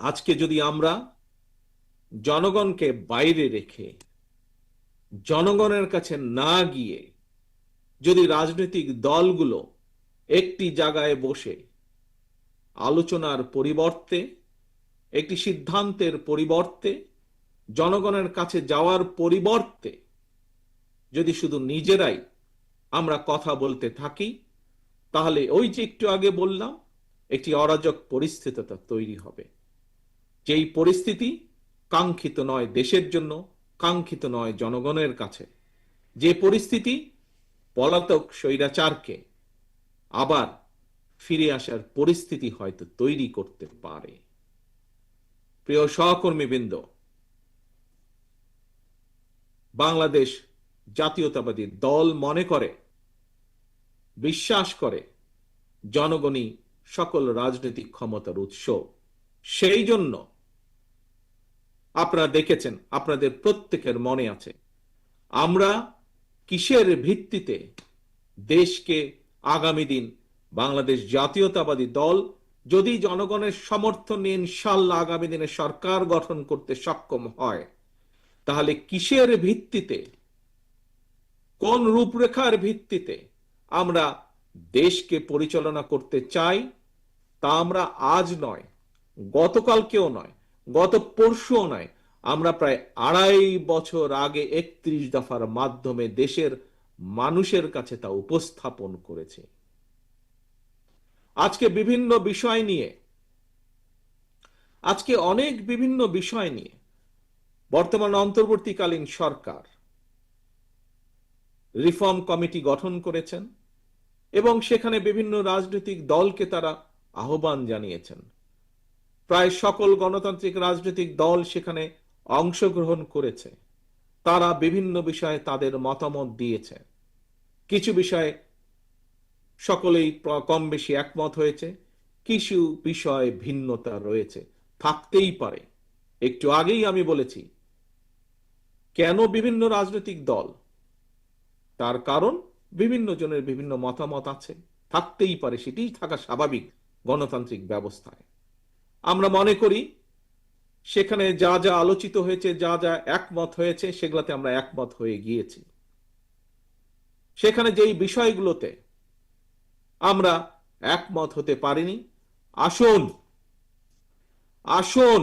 আজকে যদি আমরা জনগণকে বাইরে রেখে জনগণের কাছে না গিয়ে যদি রাজনৈতিক দলগুলো একটি জায়গায় বসে আলোচনার পরিবর্তে, একটি সিদ্ধান্তের পরিবর্তে, জনগণের কাছে যাওয়ার পরিবর্তে যদি শুধু নিজেরাই আমরা কথা বলতে থাকি, তাহলে ওই যে একটু আগে বললাম, একটি অরাজক পরিস্থিতি তৈরি হবে। যেই পরিস্থিতি কাঙ্ক্ষিত নয় দেশের জন্য, কাঙ্ক্ষিত নয় জনগণের কাছে। যে পরিস্থিতি পলাতক স্বৈরাচারকে আবার ফিরে আসার পরিস্থিতি হয়তো তৈরি করতে পারে। প্রিয় সহকর্মীবৃন্দ, বাংলাদেশ জাতীয়তাবাদী দল মনে করে, বিশ্বাস করে জনগণই সকল রাজনৈতিক ক্ষমতার উৎস। সেই জন্য আপনারা দেখেছেন, আপনাদের প্রত্যেকের মনে আছে, আমরা কিসের ভিত্তিতে দেশকে আগামী দিন বাংলাদেশ জাতীয়তাবাদী দল যদি জনগণের সমর্থন নিয়ে ইনশাআল্লাহ আগামী দিনে সরকার গঠন করতে সক্ষম হয়, তাহলে কিসের ভিত্তিতে, কোন রূপরেখার ভিত্তিতে আমরা দেশকে পরিচালনা করতে চাই, তা আমরা আজ নয়, গতকালকেও নয়, গত পরশুও নয়, আমরা প্রায় ২.৫ বছর আগে ৩১ দফার মাধ্যমে দেশের মানুষের কাছে তা উপস্থাপন করেছে। আজকে বিভিন্ন বিষয় নিয়ে, আজকে অনেক বিভিন্ন বিষয় নিয়ে বর্তমান অন্তর্বর্তীকালীন সরকার রিফর্ম কমিটি গঠন করেছেন এবং সেখানে বিভিন্ন রাজনৈতিক দলকে তারা আহ্বান জানিয়েছেন। প্রায় সকল গণতান্ত্রিক রাজনৈতিক দল সেখানে অংশগ্রহণ করেছে। তারা বিভিন্ন বিষয়ে তাদের মতামত দিয়েছে। কিছু বিষয়ে সকলেই কম বেশি একমত হয়েছে, কিছু বিষয়ে ভিন্নতা রয়েছে, থাকতেই পারে। একটু আগেই আমি বলেছি কেন বিভিন্ন রাজনৈতিক দল, তার কারণ বিভিন্ন জনের বিভিন্ন মতামত আছে, থাকতেই পারে, সেটাই থাকা স্বাভাবিক গণতান্ত্রিক ব্যবস্থায়। আমরা মনে করি সেখানে যা যা আলোচিত হয়েছে, যা যা একমত হয়েছে, সেগুলোতে আমরা একমত হয়ে গিয়েছি। সেখানে যেই বিষয়গুলোতে আমরা একমত হতে পারিনি, আসুন আসুন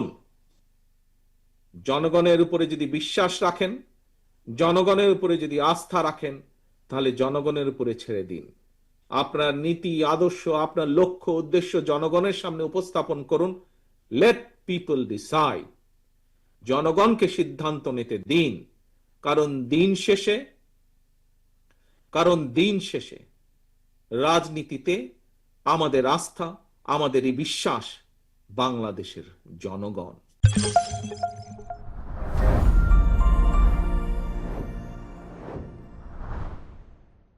জনগণের উপরে যদি বিশ্বাস রাখেন, জনগণের উপরে যদি আস্থা রাখেন, তাহলে জনগণের উপরে ছেড়ে দিন। আপনার নীতি আদর্শ, আপনার লক্ষ্য উদ্দেশ্য জনগণের সামনে উপস্থাপন করুন। লেট পিপল ডিসাইড, জনগণকে সিদ্ধান্ত নিতে দিন। কারণ দিন শেষে রাজনীতিতে আমাদের আস্থা, আমাদের এই বিশ্বাস বাংলাদেশের জনগণ।